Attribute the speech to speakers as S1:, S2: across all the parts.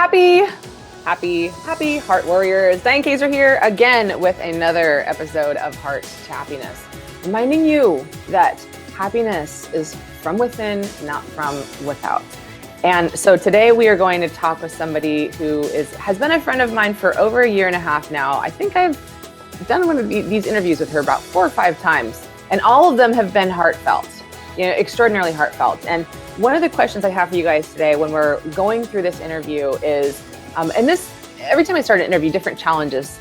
S1: Happy Heart Warriors. Diane Kazer here again with another episode of Heart to Happiness. Reminding you that happiness is from within, not from without. And so today we are going to talk with somebody who has been a friend of mine for over a year and a half now. I think I've done one of these interviews with her about 4 or 5 times, and all of them have been heartfelt, extraordinarily heartfelt. And one of the questions I have for you guys today when we're going through this interview is, every time I start an interview, different challenges,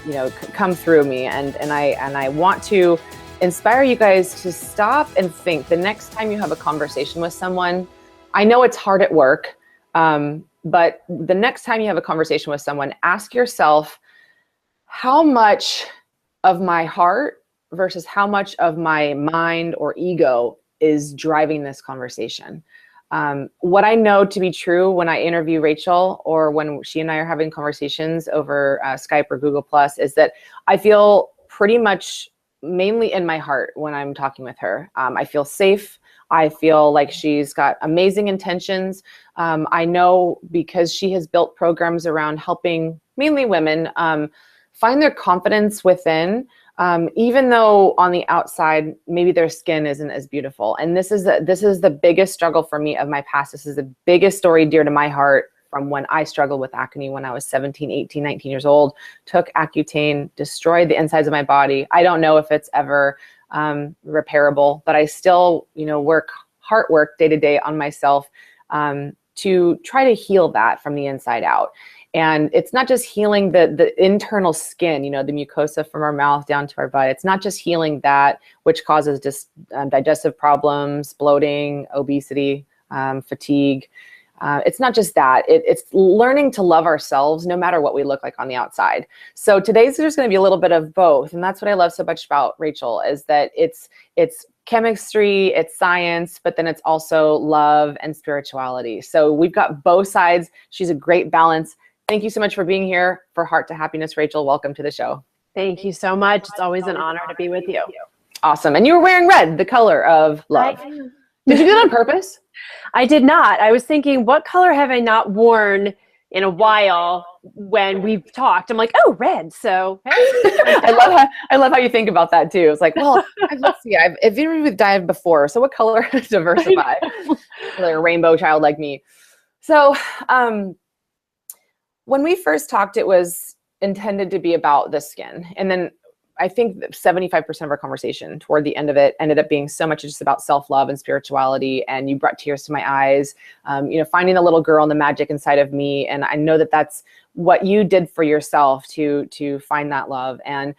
S1: come through me, and I want to inspire you guys to stop and think the next time you have a conversation with someone. I know it's hard at work, but the next time you have a conversation with someone, ask yourself, how much of my heart versus how much of my mind or ego is driving this conversation? What I know to be true when I interview Rachael or when she and I are having conversations over Skype or Google Plus is that I feel pretty much mainly in my heart when I'm talking with her. I feel safe. I feel like she's got amazing intentions. I know because she has built programs around helping mainly women find their confidence within, even though on the outside, maybe their skin isn't as beautiful. And this is the biggest struggle for me of my past. This is the biggest story dear to my heart from when I struggled with acne when I was 17, 18, 19 years old, took Accutane, destroyed the insides of my body. I don't know if it's ever repairable, but I still, work heart work day to day on myself to try to heal that from the inside out. And it's not just healing the internal skin, the mucosa from our mouth down to our butt. It's not just healing that, which causes digestive problems, bloating, obesity, fatigue. It's not just that. It's learning to love ourselves no matter what we look like on the outside. So today's just going to be a little bit of both. And that's what I love so much about Rachael is that it's chemistry, it's science, but then it's also love and spirituality. So we've got both sides. She's a great balance. Thank you so much for being here for Heart to Happiness, Rachael. Welcome to the show.
S2: Thank you so much. It's always an honor to be with you.
S1: Awesome. And you were wearing red, the color of love. Did you do that on purpose?
S2: I did not. I was thinking, what color have I not worn in a while when we've talked? I'm like, oh, red. So hey.
S1: I love how you think about that too. It's like, well, let's see. I've interviewed with Diane before. So what color to diversify? Like a rainbow child like me. So, when we first talked, it was intended to be about the skin. And then I think that 75% of our conversation toward the end of it ended up being so much just about self-love and spirituality. And you brought tears to my eyes, finding the little girl and the magic inside of me. And I know that that's what you did for yourself to find that love. And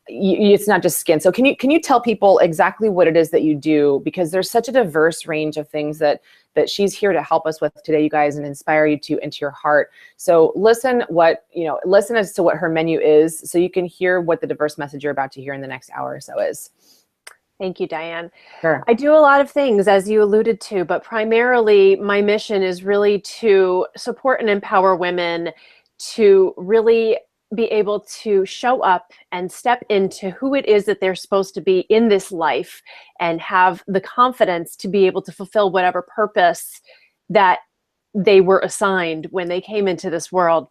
S1: it's not just skin. So can you tell people exactly what it is that you do? Because there's such a diverse range of things that she's here to help us with today, you guys, and inspire you into your heart. So listen as to what her menu is so you can hear what the diverse message you're about to hear in the next hour or so is.
S2: Thank you, Diane.
S1: Sure.
S2: I do a lot of things, as you alluded to, but primarily my mission is really to support and empower women to really be able to show up and step into who it is that they're supposed to be in this life and have the confidence to be able to fulfill whatever purpose that they were assigned when they came into this world.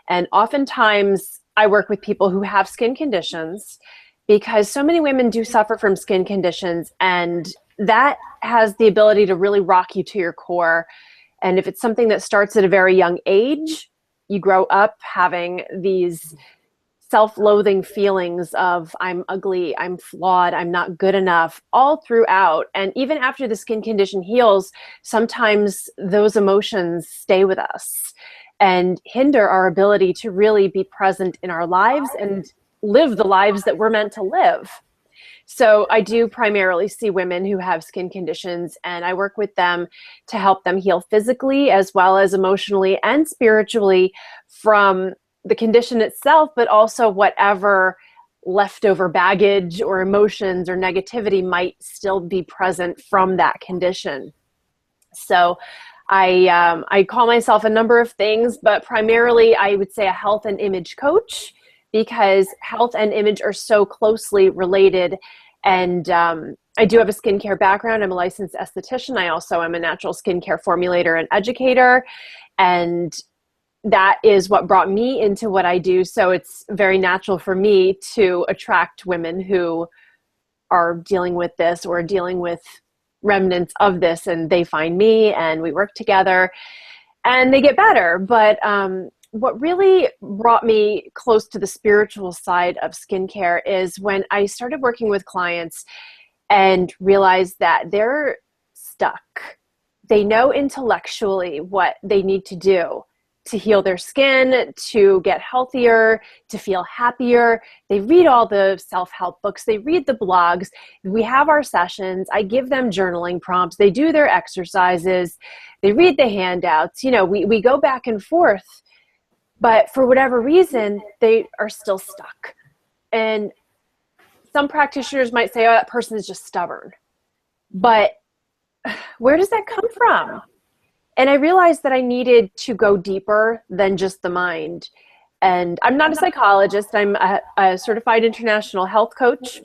S2: And oftentimes I work with people who have skin conditions because so many women do suffer from skin conditions, and that has the ability to really rock you to your core. And if it's something that starts at a very young age, you grow up having these self-loathing feelings of I'm ugly, I'm flawed, I'm not good enough all throughout. And even after the skin condition heals, sometimes those emotions stay with us and hinder our ability to really be present in our lives and live the lives that we're meant to live. So I do primarily see women who have skin conditions, and I work with them to help them heal physically as well as emotionally and spiritually from the condition itself, but also whatever leftover baggage or emotions or negativity might still be present from that condition. So I call myself a number of things, but primarily I would say a health and image coach, because health and image are so closely related. And I do have a skincare background. I'm a licensed esthetician. I also am a natural skincare formulator and educator. And that is what brought me into what I do. So it's very natural for me to attract women who are dealing with this or dealing with remnants of this, and they find me and we work together and they get better. But what really brought me close to the spiritual side of skincare is when I started working with clients and realized that they're stuck. They know intellectually what they need to do to heal their skin, to get healthier, to feel happier. They read all the self-help books. They read the blogs. We have our sessions. I give them journaling prompts. They do their exercises. They read the handouts. You know, we go back and forth. But for whatever reason, they are still stuck. And some practitioners might say, oh, that person is just stubborn. But where does that come from? And I realized that I needed to go deeper than just the mind. And I'm not a psychologist. I'm a certified international health coach.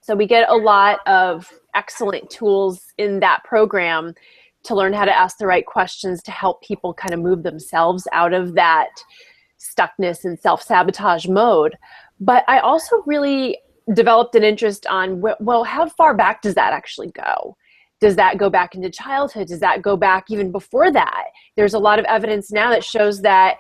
S2: So we get a lot of excellent tools in that program to learn how to ask the right questions to help people kind of move themselves out of that stuckness and self-sabotage mode. But I also really developed an interest on, well, how far back does that actually go? Does that go back into childhood? Does that go back even before that? There's a lot of evidence now that shows that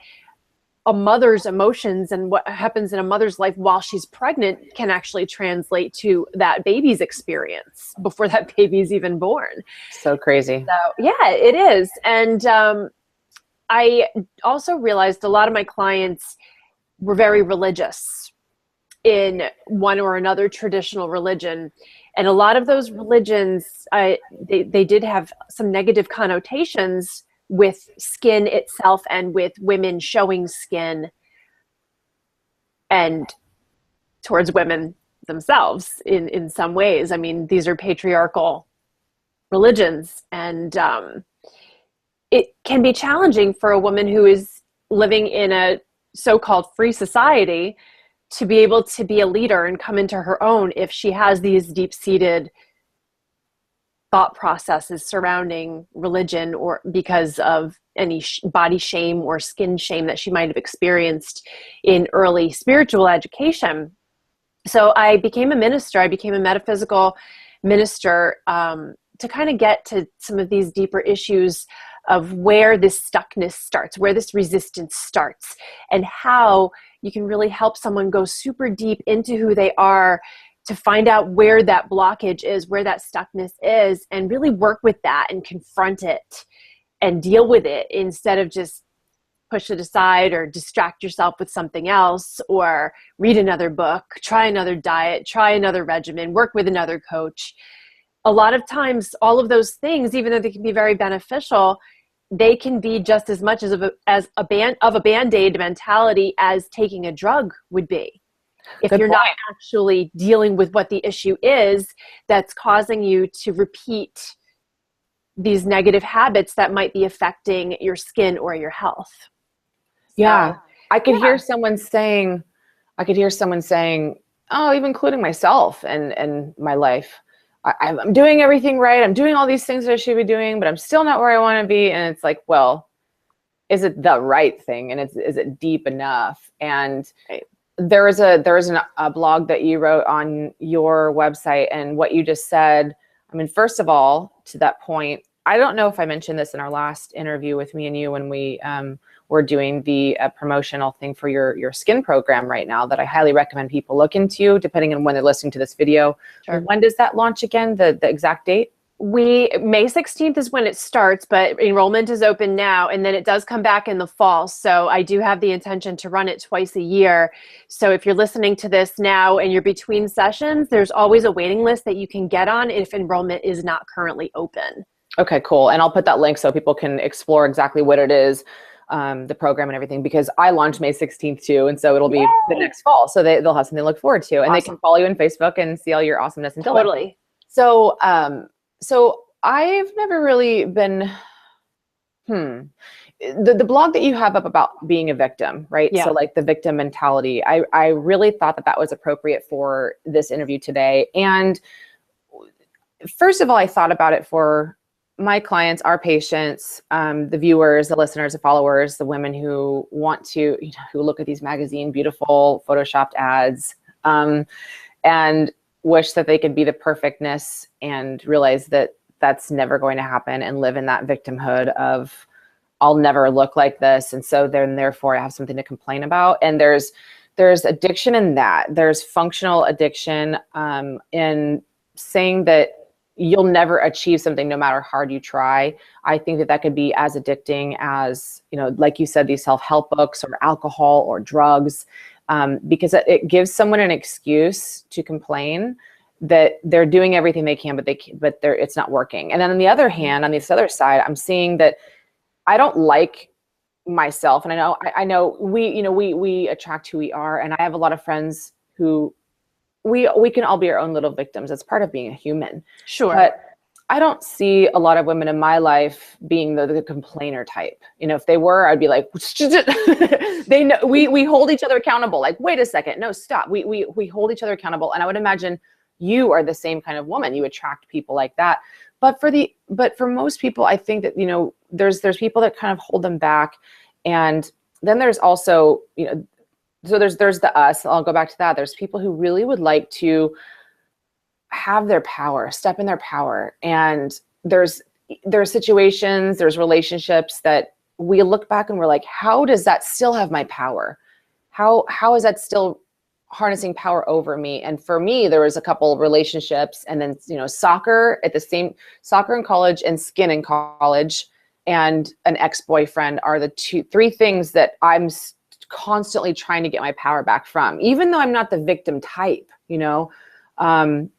S2: a mother's emotions and what happens in a mother's life while she's pregnant can actually translate to that baby's experience before that baby's even born.
S1: So crazy.
S2: So, yeah, it is. And I also realized a lot of my clients were very religious in one or another traditional religion. And a lot of those religions, they did have some negative connotations with skin itself and with women showing skin and towards women themselves in some ways. I mean, these are patriarchal religions, and it can be challenging for a woman who is living in a so-called free society to be able to be a leader and come into her own if she has these deep-seated thought processes surrounding religion or because of any body shame or skin shame that she might have experienced in early spiritual education. So I became a minister. I became a metaphysical minister to kind of get to some of these deeper issues of where this stuckness starts, where this resistance starts, and how you can really help someone go super deep into who they are to find out where that blockage is, where that stuckness is, and really work with that and confront it and deal with it instead of just push it aside or distract yourself with something else or read another book, try another diet, try another regimen, work with another coach. A lot of times, all of those things, even though they can be very beneficial, they can be just as much as a Band-Aid mentality as taking a drug would be. If
S1: Good
S2: you're
S1: point.
S2: not actually dealing with what the issue is that's causing you to repeat these negative habits that might be affecting your skin or your health.
S1: Yeah.
S2: So,
S1: I could hear someone saying, oh, even including myself and my life, I'm doing everything right. I'm doing all these things that I should be doing, but I'm still not where I want to be. And it's like, well, is it the right thing? And is it deep enough? And there is a blog that you wrote on your website, and what you just said, I mean, first of all, to that point, I don't know if I mentioned this in our last interview with me and you when we were doing the promotional thing for your skin program right now that I highly recommend people look into, depending on when they're listening to this video.
S2: Sure.
S1: When does that launch again, the exact date?
S2: May 16th is when it starts, but enrollment is open now, and then it does come back in the fall. So I do have the intention to run it twice a year. So if you're listening to this now and you're between sessions, there's always a waiting list that you can get on if enrollment is not currently open.
S1: Okay, cool. And I'll put that link so people can explore exactly what it is, the program and everything, because I launch May 16th too. And so it'll be the next fall. So they'll have something to look forward to. And They can follow you on Facebook and see all your awesomeness until then.
S2: Totally.
S1: So I've never really been, the blog that you have up about being a victim, right?
S2: Yeah.
S1: So like the victim mentality, I really thought that was appropriate for this interview today. And first of all, I thought about it for my clients, our patients, the viewers, the listeners, the followers, the women who want to, who look at these magazine, beautiful photoshopped ads, and wish that they could be the perfectness and realize that that's never going to happen, and live in that victimhood of, I'll never look like this. And so then therefore I have something to complain about. And there's addiction in that. There's functional addiction in saying that you'll never achieve something no matter how hard you try. I think that could be as addicting as, like you said, these self-help books or alcohol or drugs, because it gives someone an excuse to complain that they're doing everything they can, but it's not working. And then on the other hand, on this other side, I'm seeing that I don't like myself. And I know we attract who we are. And I have a lot of friends who we can all be our own little victims. It's part of being a human.
S2: Sure.
S1: But I don't see a lot of women in my life being the complainer type. If they were, I'd be like, they know we hold each other accountable. Like, wait a second, no, stop. We hold each other accountable. And I would imagine you are the same kind of woman. You attract people like that. But for most people, I think that, there's people that kind of hold them back. And then there's also, so there's the us. I'll go back to that. There's people who really would like to have their power, step in their power. And there's situations, there's relationships that we look back and we're like, how does that still have my power? How is that still harnessing power over me? And for me, there was a couple of relationships, and then, soccer in college and skin in college, and an ex-boyfriend are the three things that I'm constantly trying to get my power back from, even though I'm not the victim type, and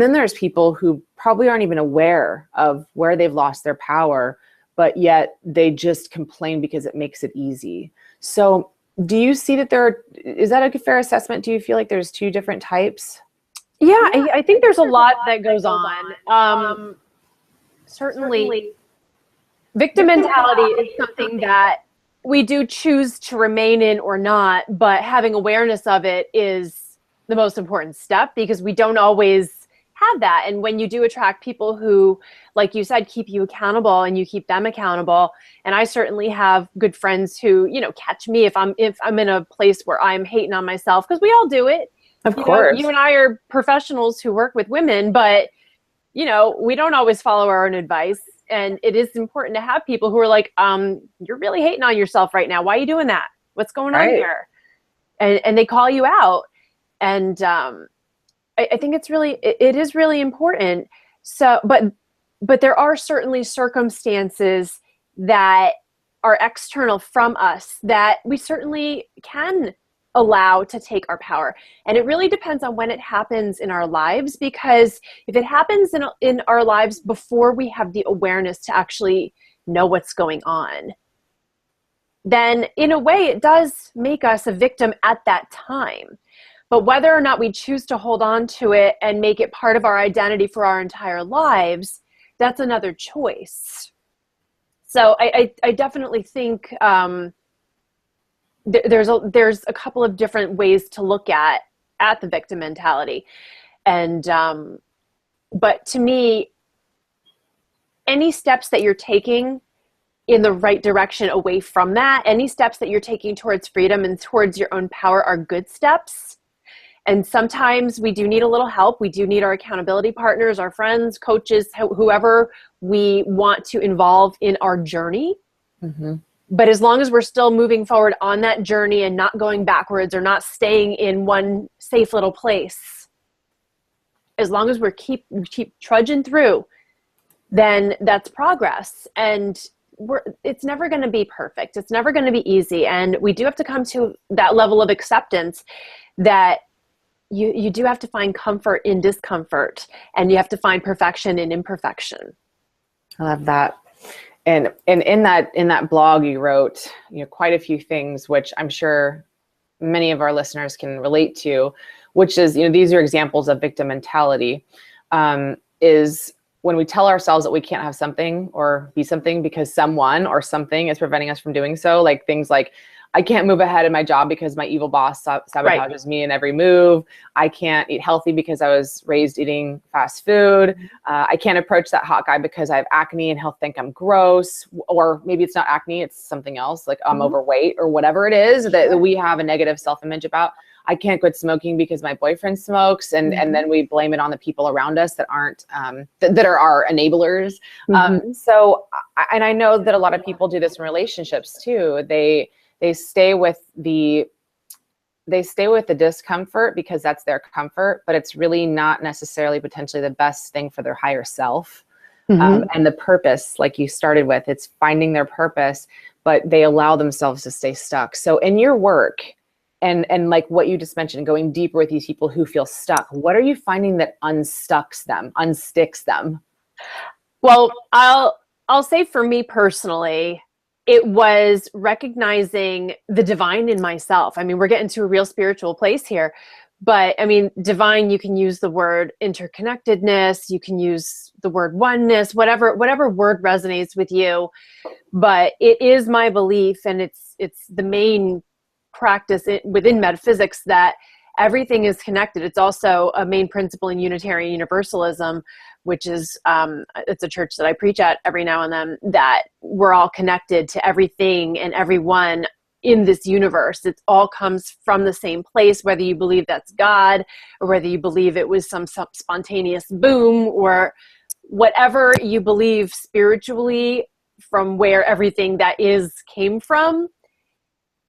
S1: then there's people who probably aren't even aware of where they've lost their power, but yet they just complain because it makes it easy. So do you see that is that a fair assessment? Do you feel like there's two different types?
S2: Yeah, I think there's a lot that goes on. Certainly, victim mentality is something that we do choose to remain in or not, but having awareness of it is the most important step, because we don't always have that. And when you do attract people who, like you said, keep you accountable and you keep them accountable. And I certainly have good friends who, catch me if I'm in a place where I'm hating on myself, because we all do it.
S1: Of course.
S2: You and I are professionals who work with women, but we don't always follow our own advice. And it is important to have people who are like, you're really hating on yourself right now. Why are you doing that? What's going on here? And they call you out. And I think it is really important. So, but there are certainly circumstances that are external from us that we certainly can allow to take our power. And it really depends on when it happens in our lives, because if it happens in our lives before we have the awareness to actually know what's going on, then in a way it does make us a victim at that time. But whether or not we choose to hold on to it and make it part of our identity for our entire lives, that's another choice. So I definitely think there's a couple of different ways to look at the victim mentality. And but to me, any steps that you're taking in the right direction away from that, any steps that you're taking towards freedom and towards your own power are good steps. And sometimes we do need a little help. We do need our accountability partners, our friends, coaches, whoever we want to involve in our journey. Mm-hmm. But as long as we're still moving forward on that journey and not going backwards or not staying in one safe little place, as long as we keep trudging through, then that's progress. And it's never going to be perfect. It's never going to be easy. And we do have to come to that level of acceptance that you do have to find comfort in discomfort, and you have to find perfection in imperfection.
S1: I love that. And in that blog you wrote, quite a few things, which I'm sure many of our listeners can relate to, which is, these are examples of victim mentality, is when we tell ourselves that we can't have something or be something because someone or something is preventing us from doing so, like things like, I can't move ahead in my job because my evil boss sabotages me in every move. I can't eat healthy because I was raised eating fast food. I can't approach that hot guy because I have acne and he'll think I'm gross, or maybe it's not acne, it's something else, like I'm overweight or whatever it is that we have a negative self-image about. I can't quit smoking because my boyfriend smokes, and then we blame it on the people around us that aren't that are our enablers. So I know that a lot of people do this in relationships too. They stay with the discomfort because that's their comfort, but it's really not necessarily potentially the best thing for their higher self. And the purpose, like you started with, it's finding their purpose, but they allow themselves to stay stuck. So in your work, and like what you just mentioned, going deeper with these people who feel stuck, what are you finding that unsticks them?
S2: Well, I'll say for me personally, it was recognizing the divine in myself. I mean, we're getting to a real spiritual place here, but I mean, divine, you can use the word interconnectedness, you can use the word oneness, whatever word resonates with you. But it is my belief, and it's the main practice within metaphysics, that everything is connected. It's also a main principle in Unitarian Universalism, which is it's a church that I preach at every now and then, that we're all connected to everything and everyone in this universe. It all comes from the same place, whether you believe that's God or whether you believe it was some spontaneous boom, or whatever you believe spiritually, from where everything that is came from.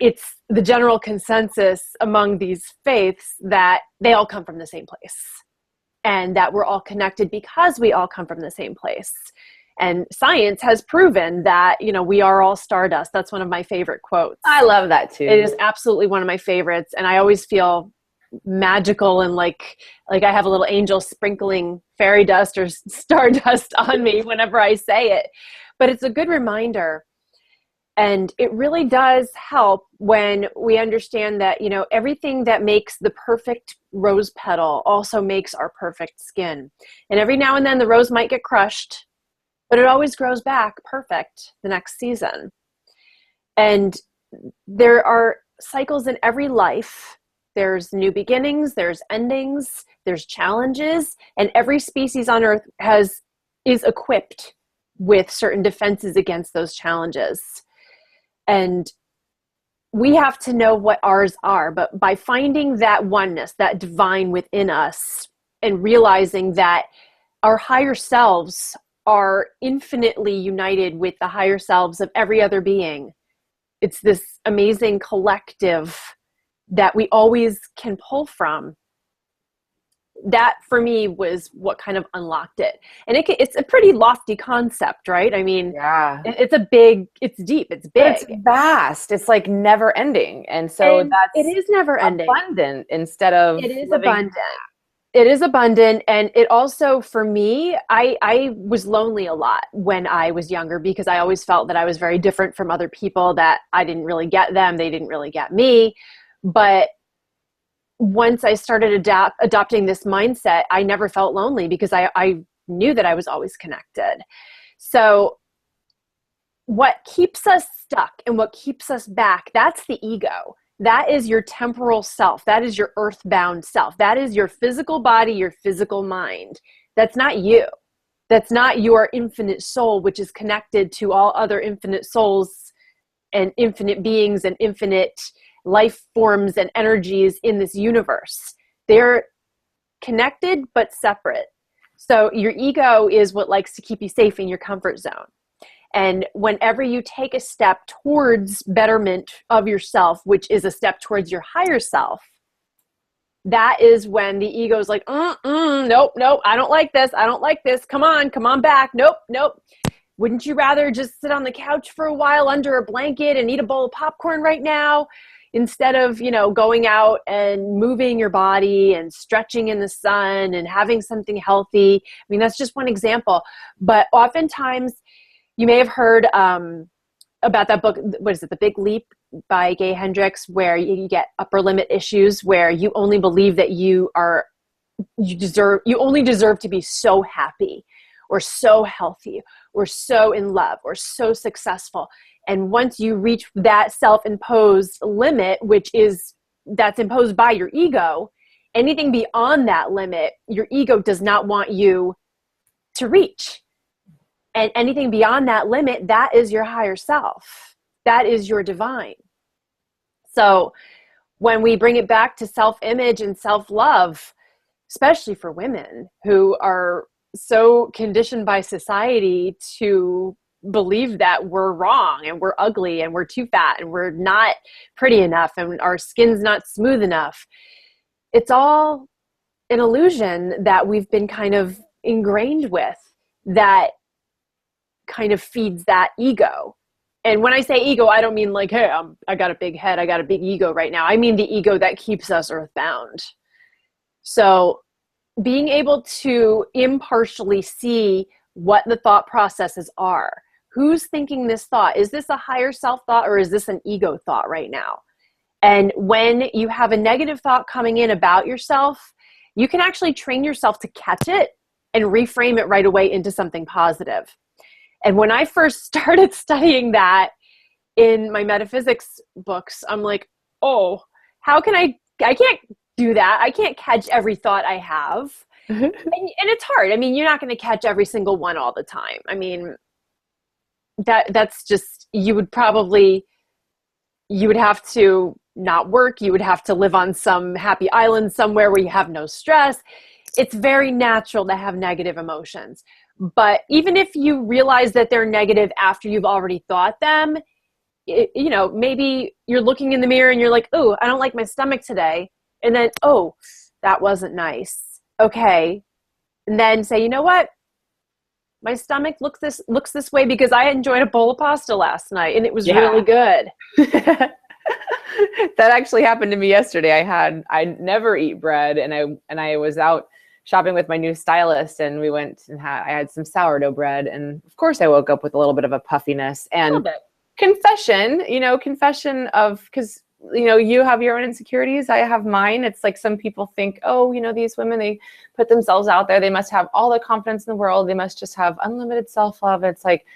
S2: It's the general consensus among these faiths that they all come from the same place, and that we're all connected because we all come from the same place. And science has proven that, we are all stardust. That's one of my favorite quotes.
S1: I love that too.
S2: It is absolutely one of my favorites. And I always feel magical and like I have a little angel sprinkling fairy dust or stardust on me whenever I say it. But it's a good reminder. And it really does help when we understand that, everything that makes the perfect rose petal also makes our perfect skin. And every now and then the rose might get crushed, but it always grows back perfect the next season. And there are cycles in every life. There's new beginnings, there's endings, there's challenges, and every species on Earth is equipped with certain defenses against those challenges. And we have to know what ours are, but by finding that oneness, that divine within us, and realizing that our higher selves are infinitely united with the higher selves of every other being. It's this amazing collective that we always can pull from. That for me was what kind of unlocked it. And it's a pretty lofty concept, right? I mean,
S1: yeah,
S2: it's deep, it's big.
S1: It's vast. It's like never ending. And so
S2: it is never ending.
S1: Abundant instead of
S2: it is abundant. It is abundant. And it also, for me, I was lonely a lot when I was younger, because I always felt that I was very different from other people, that I didn't really get them. They didn't really get me. But once I started adopting this mindset, I never felt lonely, because I knew that I was always connected. So what keeps us stuck and what keeps us back, that's the ego. That is your temporal self. That is your earthbound self. That is your physical body, your physical mind. That's not you. That's not your infinite soul, which is connected to all other infinite souls and infinite beings and infinite life forms and energies in this universe. They're connected but separate. So your ego is what likes to keep you safe in your comfort zone. And whenever you take a step towards betterment of yourself, which is a step towards your higher self, that is when the ego is like, nope, I don't like this. I don't like this. Come on back. Nope. Wouldn't you rather just sit on the couch for a while under a blanket and eat a bowl of popcorn right now, instead of, going out and moving your body and stretching in the sun and having something healthy? I mean, that's just one example. But oftentimes, you may have heard about that book, what is it, The Big Leap by Gay Hendricks, where you get upper limit issues, where you only believe that you only deserve to be so happy. or so healthy or so in love or so successful. And once you reach that self-imposed limit, that's imposed by your ego, anything beyond that limit, your ego does not want you to reach. And anything beyond that limit, that is your higher self. That is your divine. So when we bring it back to self-image and self-love, especially for women who are so conditioned by society to believe that we're wrong and we're ugly and we're too fat and we're not pretty enough and our skin's not smooth enough, it's all an illusion that we've been kind of ingrained with that kind of feeds that ego. And when I say ego, I don't mean like, hey, I got a big head, I got a big ego right now. I mean the ego that keeps us earthbound. So being able to impartially see what the thought processes are. Who's thinking this thought? Is this a higher self thought or is this an ego thought right now? And when you have a negative thought coming in about yourself, you can actually train yourself to catch it and reframe it right away into something positive. And when I first started studying that in my metaphysics books, I'm like, oh, how can I can't do that. I can't catch every thought I have. And it's hard. I mean, you're not going to catch every single one all the time. I mean, that's just, you would have to not work. You would have to live on some happy island somewhere where you have no stress. It's very natural to have negative emotions. But even if you realize that they're negative after you've already thought them, maybe you're looking in the mirror and you're like, oh, I don't like my stomach today. And then, oh, that wasn't nice. Okay. And then say, you know what? My stomach looks this way because I enjoyed a bowl of pasta last night and it was really good.
S1: That actually happened to me yesterday. I never eat bread and I was out shopping with my new stylist and we went and I had some sourdough bread. And of course I woke up with a little bit of a puffiness and confession of, cause you have your own insecurities. I have mine. It's like some people think, oh, these women, they put themselves out there. They must have all the confidence in the world. They must just have unlimited self-love. It's like,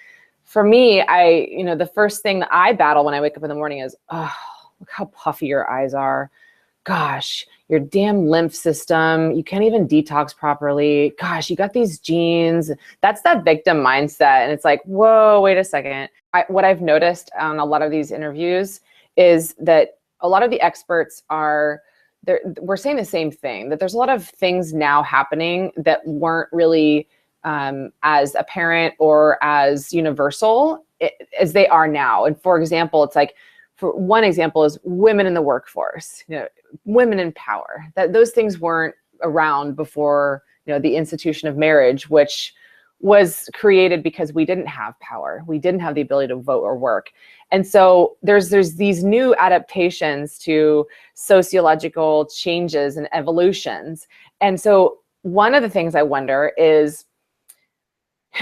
S1: for me, the first thing that I battle when I wake up in the morning is, oh, look how puffy your eyes are. Gosh, your damn lymph system. You can't even detox properly. Gosh, you got these genes. That's that victim mindset. And it's like, whoa, wait a second. What I've noticed on a lot of these interviews is that a lot of the experts we're saying the same thing, that there's a lot of things now happening that weren't really as apparent or as universal as they are now. And for example, it's like, for one example is women in the workforce, women in power, that those things weren't around before, the institution of marriage, which was created because we didn't have power. We didn't have the ability to vote or work. And so there's these new adaptations to sociological changes and evolutions. And so one of the things I wonder is,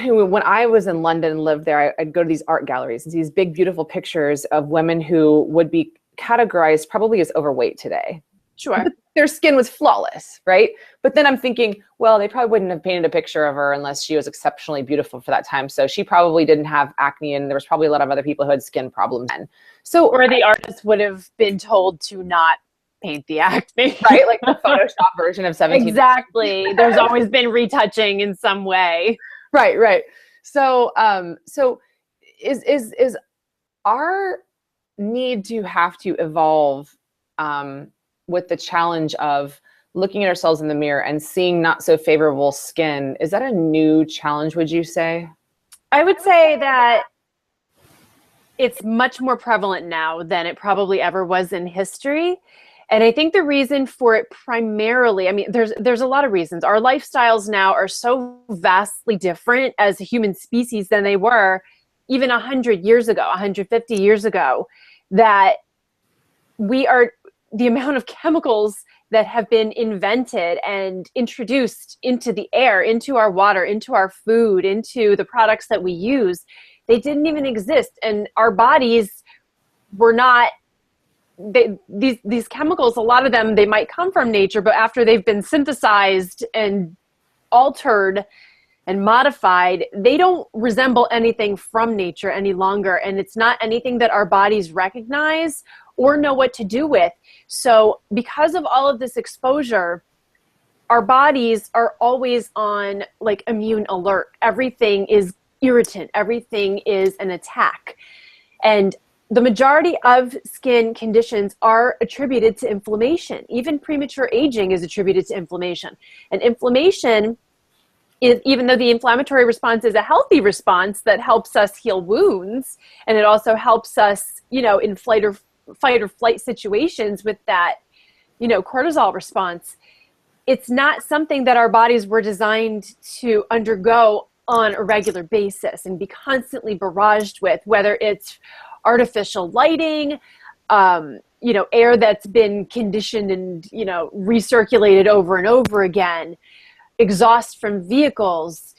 S1: when I was in London and lived there, I'd go to these art galleries and see these big, beautiful pictures of women who would be categorized probably as overweight today.
S2: Sure.
S1: But their skin was flawless, right? But then I'm thinking, well, they probably wouldn't have painted a picture of her unless she was exceptionally beautiful for that time. So she probably didn't have acne, and there was probably a lot of other people who had skin problems then. So,
S2: or the artist would have been told to not paint the acne.
S1: Right? Like the Photoshop version of 17.
S2: Exactly. There's always been retouching in some way.
S1: Right. So, is our need to have to evolve with the challenge of looking at ourselves in the mirror and seeing not so favorable skin? Is that a new challenge, would you say?
S2: I would say that it's much more prevalent now than it probably ever was in history. And I think the reason for it primarily, I mean, there's a lot of reasons. Our lifestyles now are so vastly different as a human species than they were even 100 years ago, 150 years ago, that the amount of chemicals that have been invented and introduced into the air, into our water, into our food, into the products that we use, they didn't even exist. And our bodies were not, these chemicals, a lot of them, they might come from nature, but after they've been synthesized and altered, and modified, they don't resemble anything from nature any longer. And it's not anything that our bodies recognize or know what to do with. So because of all of this exposure, our bodies are always on like immune alert. Everything is irritant. Everything is an attack. And the majority of skin conditions are attributed to inflammation. Even premature aging is attributed to inflammation. And inflammation is, even though the inflammatory response is a healthy response that helps us heal wounds, and it also helps us, in fight or flight situations with that, cortisol response, it's not something that our bodies were designed to undergo on a regular basis and be constantly barraged with, whether it's artificial lighting, air that's been conditioned and, recirculated over and over again, exhaust from vehicles,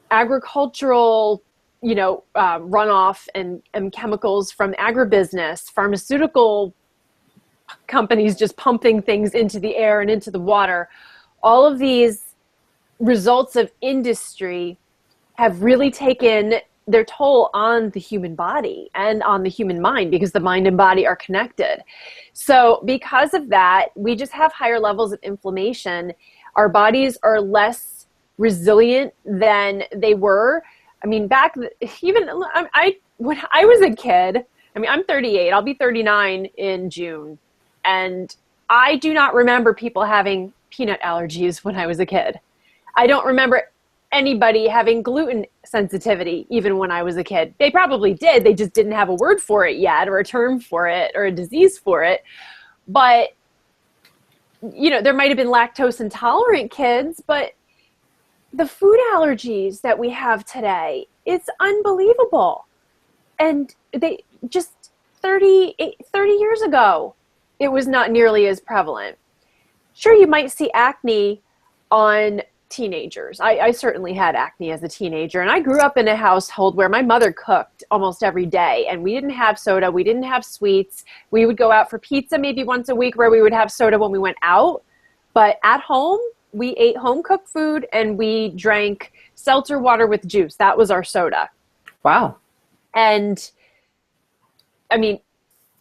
S2: agricultural, runoff and chemicals from agribusiness, pharmaceutical companies just pumping things into the air and into the water. All of these results of industry have really taken their toll on the human body and on the human mind, because the mind and body are connected. So because of that, we just have higher levels of inflammation. Our bodies are less resilient than they were. I mean, when I was a kid, I'm 38, I'll be 39 in June. And I do not remember people having peanut allergies when I was a kid. I don't remember anybody having gluten sensitivity even when I was a kid. They probably did. They just didn't have a word for it yet, or a term for it, or a disease for it. But, there might have been lactose intolerant kids, but the food allergies that we have today, it's unbelievable. And they just 30 years ago, it was not nearly as prevalent. Sure, you might see acne on teenagers. I certainly had acne as a teenager, and I grew up in a household where my mother cooked almost every day, and we didn't have soda, we didn't have sweets. We would go out for pizza maybe once a week, where we would have soda when we went out. But at home, we ate home-cooked food, and we drank seltzer water with juice. That was our soda.
S1: Wow.
S2: And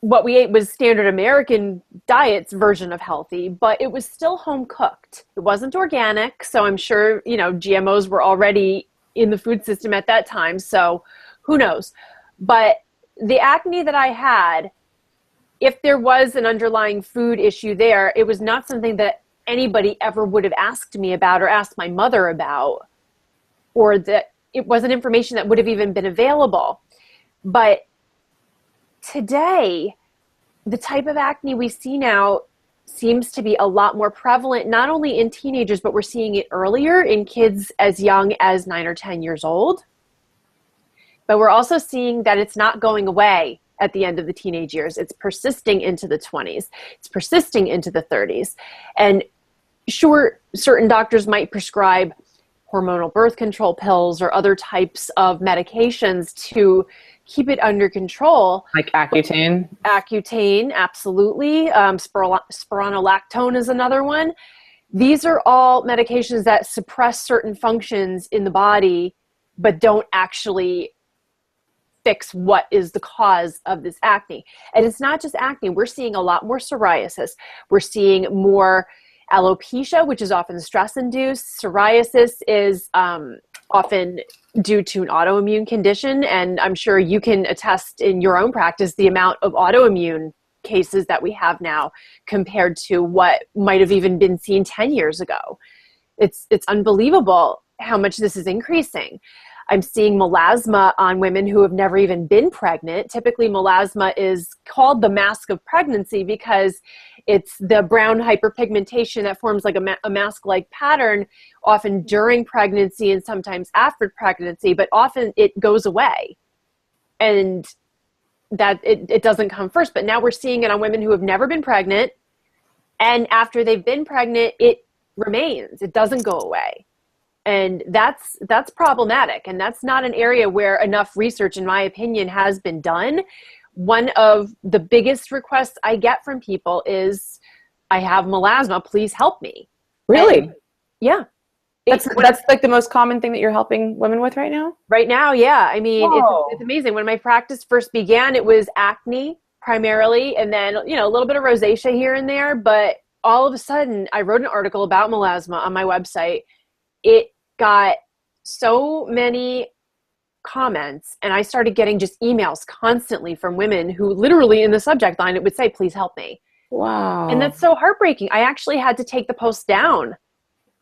S2: what we ate was standard American diet's version of healthy, but it was still home cooked. It wasn't organic. So I'm sure, GMOs were already in the food system at that time. So who knows? But the acne that I had, if there was an underlying food issue there, it was not something that anybody ever would have asked me about or asked my mother about, or that it wasn't information that would have even been available. But today, the type of acne we see now seems to be a lot more prevalent, not only in teenagers, but we're seeing it earlier in kids as young as 9 or 10 years old. But we're also seeing that it's not going away at the end of the teenage years. It's persisting into the 20s. It's persisting into the 30s. And sure, certain doctors might prescribe hormonal birth control pills or other types of medications to keep it under control.
S1: Like Accutane?
S2: Accutane, absolutely. Spironolactone is another one. These are all medications that suppress certain functions in the body, but don't actually fix what is the cause of this acne. And it's not just acne. We're seeing a lot more psoriasis. We're seeing more alopecia, which is often stress-induced. Psoriasis is often due to an autoimmune condition. And I'm sure you can attest in your own practice the amount of autoimmune cases that we have now compared to what might have even been seen 10 years ago. It's unbelievable how much this is increasing. I'm seeing melasma on women who have never even been pregnant. Typically, melasma is called the mask of pregnancy because it's the brown hyperpigmentation that forms like a mask-like pattern, often during pregnancy and sometimes after pregnancy, but often it goes away. And that it doesn't come first. But now we're seeing it on women who have never been pregnant. And after they've been pregnant, it remains. It doesn't go away. And that's problematic. And that's not an area where enough research, in my opinion, has been done. One of the biggest requests I get from people is, I have melasma, please help me.
S1: Really?
S2: And yeah.
S1: That's like the most common thing that you're helping women with right now?
S2: Right now, yeah. I mean,
S1: Whoa.
S2: it's amazing. When my practice first began, it was acne primarily, and then, a little bit of rosacea here and there. But all of a sudden, I wrote an article about melasma on my website. It got so many comments, and I started getting just emails constantly from women who literally in the subject line, it would say, please help me.
S1: Wow.
S2: And that's so heartbreaking. I actually had to take the post down.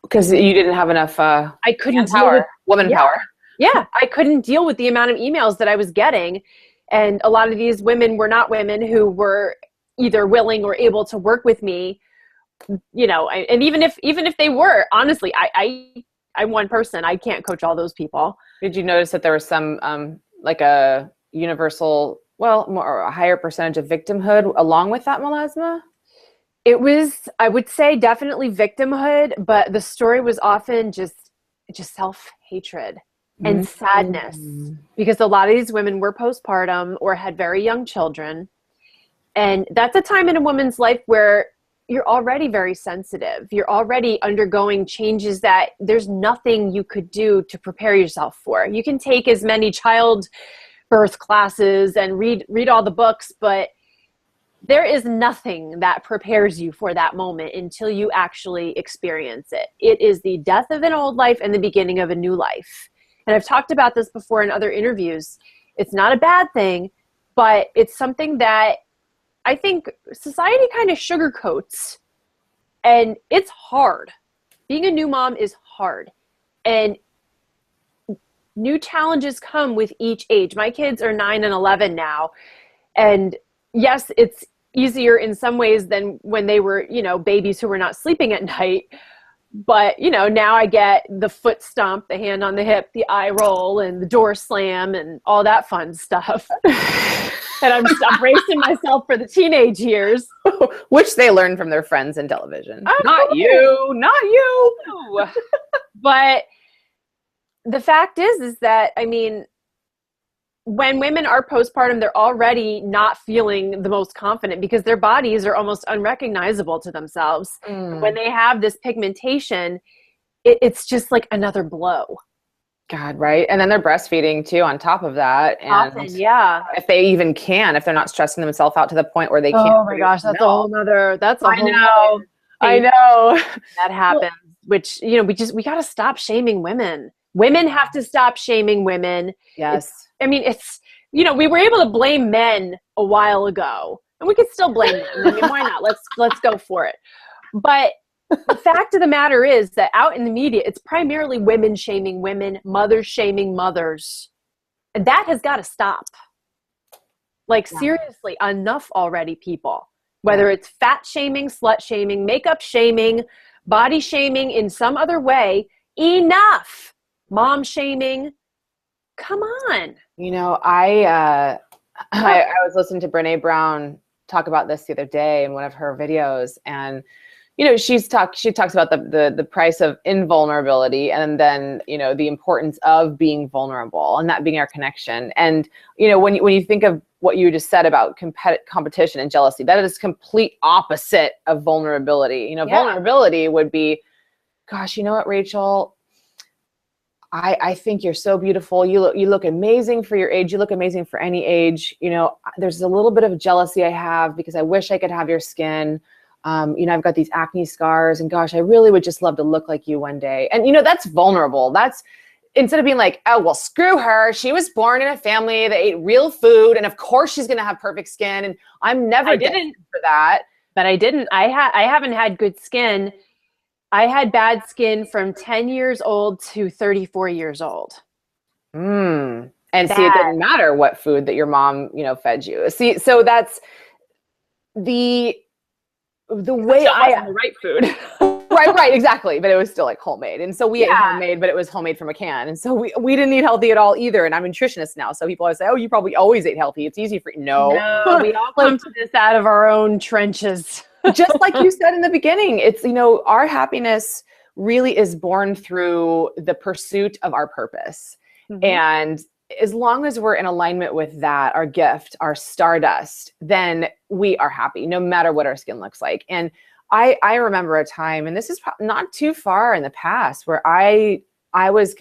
S1: Because you didn't have enough
S2: I couldn't
S1: power,
S2: deal with
S1: woman power.
S2: Yeah, I couldn't deal with the amount of emails that I was getting. And a lot of these women were not women who were either willing or able to work with me, and even if they were, honestly, I'm one person. I can't coach all those people.
S1: Did you notice that there was some like a universal, more a higher percentage of victimhood along with that melasma?
S2: It was, I would say, definitely victimhood, but the story was often just self-hatred and sadness, because a lot of these women were postpartum or had very young children. And that's a time in a woman's life where you're already very sensitive. You're already undergoing changes that there's nothing you could do to prepare yourself for. You can take as many childbirth classes and read all the books, but there is nothing that prepares you for that moment until you actually experience it. It is the death of an old life and the beginning of a new life. And I've talked about this before in other interviews. It's not a bad thing, but it's something that I think society kind of sugarcoats, and it's hard. Being a new mom is hard, and new challenges come with each age. My kids are 9 and 11 now, and yes, it's easier in some ways than when they were, babies who were not sleeping at night. But, now I get the foot stomp, the hand on the hip, the eye roll, and the door slam, and all that fun stuff. And I'm bracing myself for the teenage years.
S1: Which they learn from their friends in television.
S2: Not you. But the fact is that, I mean, when women are postpartum, they're already not feeling the most confident because their bodies are almost unrecognizable to themselves. When they have this pigmentation, it's just like another blow.
S1: God, right? And then they're breastfeeding too on top of that. And
S2: often, yeah.
S1: If they even can, if they're not stressing themselves out to the point where they can't.
S2: Oh my gosh, that's a whole nother,
S1: I know.
S2: That happens, which, we got to stop shaming women. Women have to stop shaming women.
S1: Yes.
S2: I mean, it's, we were able to blame men a while ago, and we could still blame them. I mean, why not? Let's go for it. But the fact of the matter is that out in the media, it's primarily women shaming women, mothers shaming mothers. And that has got to stop. Like, seriously, enough already, people. Whether it's fat shaming, slut shaming, makeup shaming, body shaming in some other way, enough. Mom shaming. Come on.
S1: I was listening to Brene Brown talk about this the other day in one of her videos, and she talks about the price of invulnerability, and then the importance of being vulnerable and that being our connection. And when you think of what you just said about competition and jealousy, that is complete opposite of vulnerability. Vulnerability would be, gosh, you know what, Rachel, I think you're so beautiful. You look amazing for your age. You look amazing for any age. There's a little bit of jealousy I have because I wish I could have your skin. I've got these acne scars, and gosh, I really would just love to look like you one day. And that's vulnerable. That's, instead of being like, oh, well, screw her. She was born in a family that ate real food, and of course she's going to have perfect skin. And I'm never destined for that.
S2: But I didn't. I haven't had good skin. I had bad skin from 10 years old to 34 years old.
S1: And see, it didn't matter what food that your mom, fed you. See, so that's the way
S2: the right food.
S1: right, exactly. But it was still like homemade. And so we ate homemade, but it was homemade from a can. And so we didn't eat healthy at all either. And I'm a nutritionist now. So people always say, oh, you probably always ate healthy. It's easy for you. No,
S2: we all come to this out of our own trenches.
S1: Just like you said in the beginning, it's, our happiness really is born through the pursuit of our purpose. And as long as we're in alignment with that, our gift, our stardust, then we are happy no matter what our skin looks like. And I remember a time, and this is not too far in the past, where I was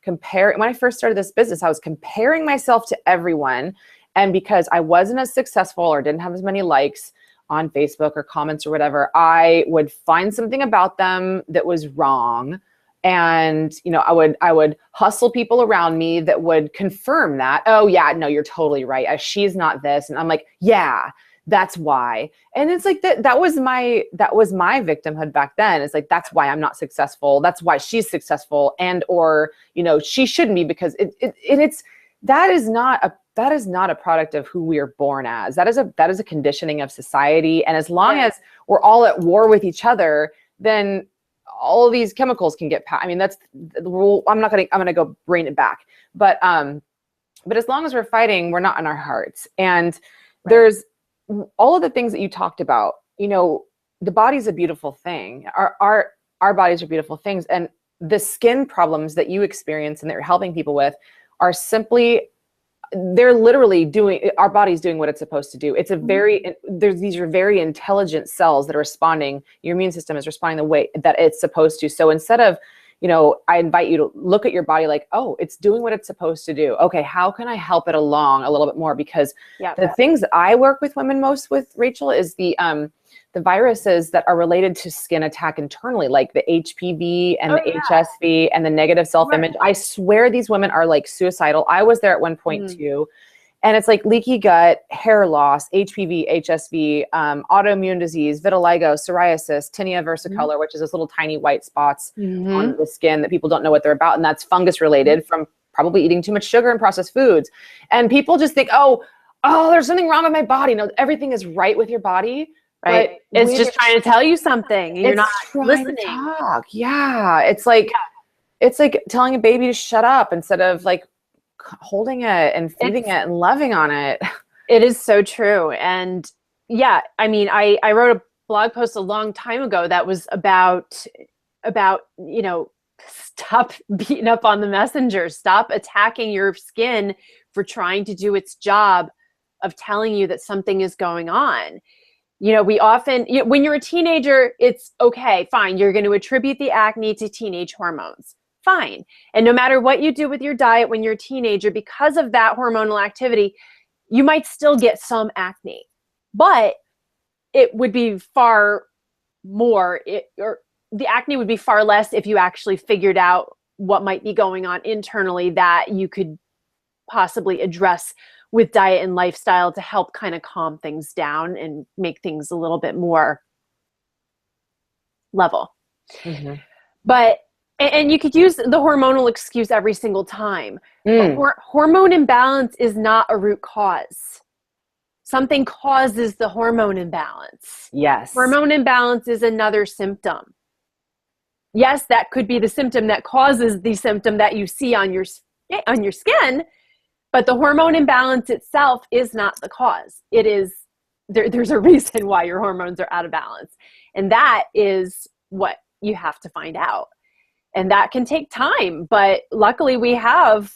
S1: comparing, when I first started this business, I was comparing myself to everyone. And because I wasn't as successful or didn't have as many likes on Facebook or comments or whatever, I would find something about them that was wrong. And, you know, I would hustle people around me that would confirm that, oh yeah, no, you're totally right. She's not this. And I'm like, yeah, that's why. And it's like that was my victimhood back then. It's like, that's why I'm not successful. That's why she's successful. And, or, you know, she shouldn't be, because that is not a product of who we are born as. That is a conditioning of society. And as long as we're all at war with each other, then all of these chemicals can get I mean, that's the rule. I'm going to go bring it back. But as long as we're fighting, we're not in our hearts. And there's all of the things that you talked about. You know, the body's a beautiful thing. Our bodies are beautiful things. And the skin problems that you experience and that you're helping people with are simply, they're literally our body's doing what it's supposed to do. It's these are very intelligent cells that are responding. Your immune system is responding the way that it's supposed to. So instead of, you know, I invite you to look at your body like, oh, it's doing what it's supposed to do. Okay, how can I help it along a little bit more? Because the things that I work with women most with, Rachael, is the viruses that are related to skin attack internally, like the HPV and the HSV and the negative self-image. I swear these women are like suicidal. I was there at one point too. And it's like leaky gut, hair loss, HPV, HSV, autoimmune disease, vitiligo, psoriasis, tinea versicolor, which is this little tiny white spots on the skin that people don't know what they're about. And that's fungus related from probably eating too much sugar and processed foods. And people just think, oh, there's something wrong with my body. No, everything is right with your body.
S2: Right. It's just trying to tell you something. And you're not listening.
S1: To talk. Yeah. It's like telling a baby to shut up instead of like holding it and feeding it and loving on it.
S2: It is so true. And yeah, I mean, I wrote a blog post a long time ago that was about, you know, stop beating up on the messenger, stop attacking your skin for trying to do its job of telling you that something is going on. You know, we often, when you're a teenager, it's okay, fine. You're going to attribute the acne to teenage hormones. Fine. And no matter what you do with your diet when you're a teenager, because of that hormonal activity, you might still get some acne. But it would be far more, or the acne would be far less if you actually figured out what might be going on internally that you could possibly address with diet and lifestyle to help kind of calm things down and make things a little bit more level. But, and you could use the hormonal excuse every single time. Hormone imbalance is not a root cause. Something causes the hormone imbalance.
S1: Yes.
S2: Hormone imbalance is another symptom. Yes, that could be the symptom that causes the symptom that you see on your skin. But the hormone imbalance itself is not the cause. It is, there's a reason why your hormones are out of balance. And that is what you have to find out. And that can take time. But luckily we have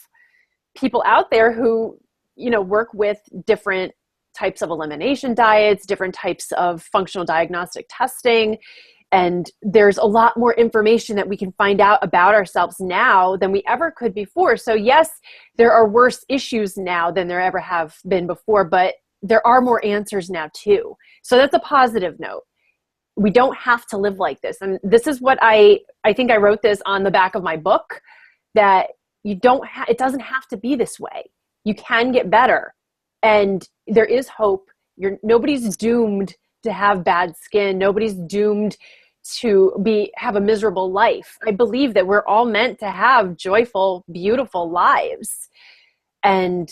S2: people out there who, you know, work with different types of elimination diets, different types of functional diagnostic testing. And there's a lot more information that we can find out about ourselves now than we ever could before. So yes, there are worse issues now than there ever have been before, but there are more answers now too. So that's a positive note. We don't have to live like this. And this is what I think I wrote this on the back of my book, that it doesn't have to be this way. You can get better. And there is hope. Nobody's doomed to have bad skin. Nobody's doomed to have a miserable life. I believe that we're all meant to have joyful, beautiful lives. And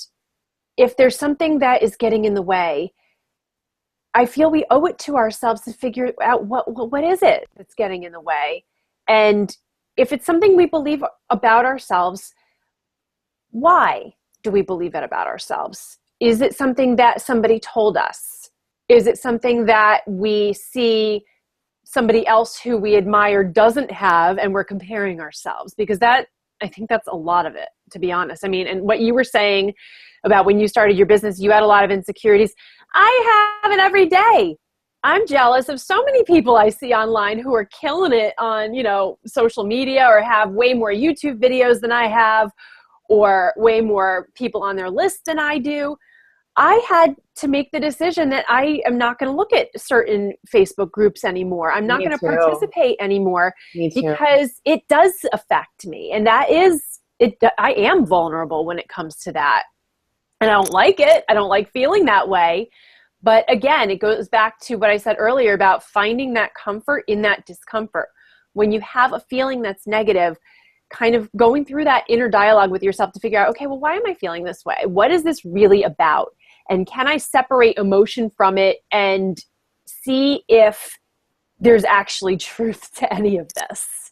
S2: if there's something that is getting in the way, I feel we owe it to ourselves to figure out what is it that's getting in the way. And if it's something we believe about ourselves, why do we believe it about ourselves? Is it something that somebody told us? Is it something that we see somebody else who we admire doesn't have and we're comparing ourselves? Because I think that's a lot of it, to be honest. I mean, and what you were saying about when you started your business, you had a lot of insecurities. I have it every day. I'm jealous of so many people I see online who are killing it on, social media, or have way more YouTube videos than I have, or way more people on their list than I do. I had to make the decision that I am not going to look at certain Facebook groups anymore. I'm not going to participate anymore because it does affect me. And that is it. I am vulnerable when it comes to that. And I don't like it. I don't like feeling that way. But again, it goes back to what I said earlier about finding that comfort in that discomfort. When you have a feeling that's negative, kind of going through that inner dialogue with yourself to figure out, okay, well, why am I feeling this way? What is this really about? And can I separate emotion from it and see if there's actually truth to any of this?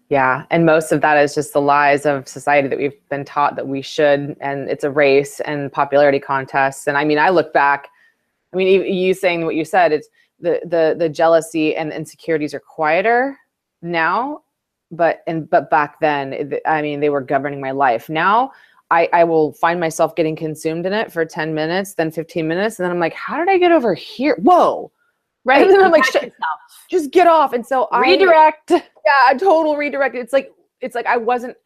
S1: Yeah. And most of that is just the lies of society that we've been taught that we should, and it's a race and popularity contests. And I mean, I look back, I mean, you saying what you said, it's the jealousy and insecurities are quieter now, but back then, I mean, they were governing my life. Now I will find myself getting consumed in it for 10 minutes, then 15 minutes. And then I'm like, how did I get over here? Whoa. Right. And then I'm like, just get off. And so
S2: redirect.
S1: A total redirect. It's like I wasn't,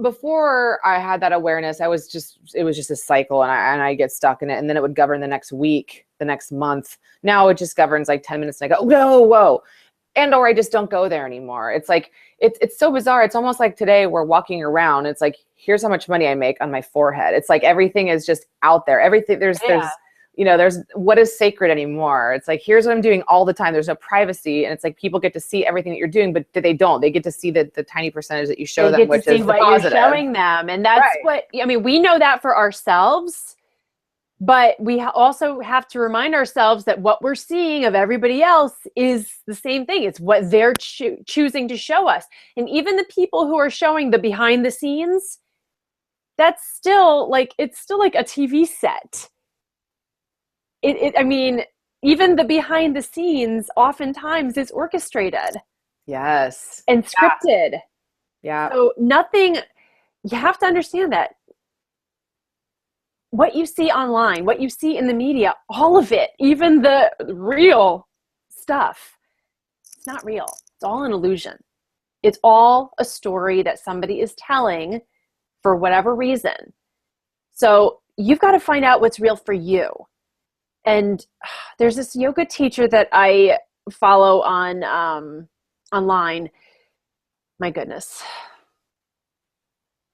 S1: before I had that awareness, it was just a cycle, and I get stuck in it, and then it would govern the next week, the next month. Now it just governs like 10 minutes and I go, no, whoa. And, or I just don't go there anymore. It's like, it's so bizarre. It's almost like today we're walking around. It's like, here's how much money I make on my forehead. It's like, everything is just out there. Everything there's what is sacred anymore. It's like, here's what I'm doing all the time. There's no privacy. And it's like, people get to see everything that you're doing, but they don't. They get to see the tiny percentage that you show them, which is the positive.
S2: You're showing them. And that's we know that for ourselves, but we also have to remind ourselves that what we're seeing of everybody else is the same thing. It's what they're choosing to show us. And even the people who are showing the behind the scenes, that's still like, it's still like a TV set. I mean, even the behind the scenes oftentimes is orchestrated.
S1: Yes.
S2: And scripted.
S1: Yeah.
S2: So nothing, you have to understand that what you see online, what you see in the media, all of it, even the real stuff, it's not real. It's all an illusion. It's all a story that somebody is telling for whatever reason. So you've got to find out what's real for you. And there's this yoga teacher that I follow on online. My goodness.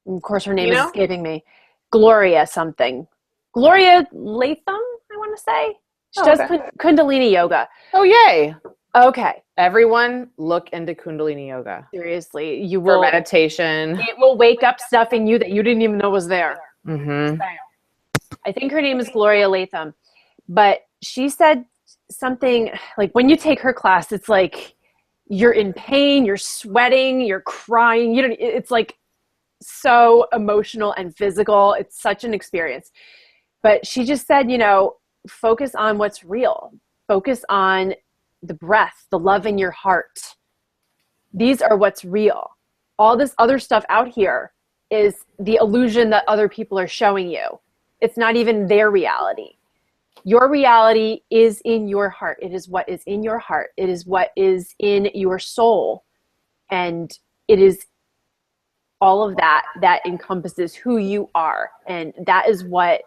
S2: Of course, her name is escaping me. Gloria something. Gloria Latham, I want to say. She does Kundalini yoga.
S1: Oh, yay.
S2: Okay.
S1: Everyone look into Kundalini yoga.
S2: Seriously. You will.
S1: For meditation.
S2: It will wake up stuff in you that you didn't even know was there.
S1: Mm-hmm.
S2: I think her name is Gloria Latham. But she said something like, when you take her class, it's like you're in pain, you're sweating, you're crying. It's like so emotional and physical. It's such an experience. But she just said, focus on what's real. Focus on the breath, the love in your heart. These are what's real. All this other stuff out here is the illusion that other people are showing you. It's not even their reality. Your reality is in your heart. It is what is in your heart. It is what is in your soul. And it is all of that encompasses who you are. And that is what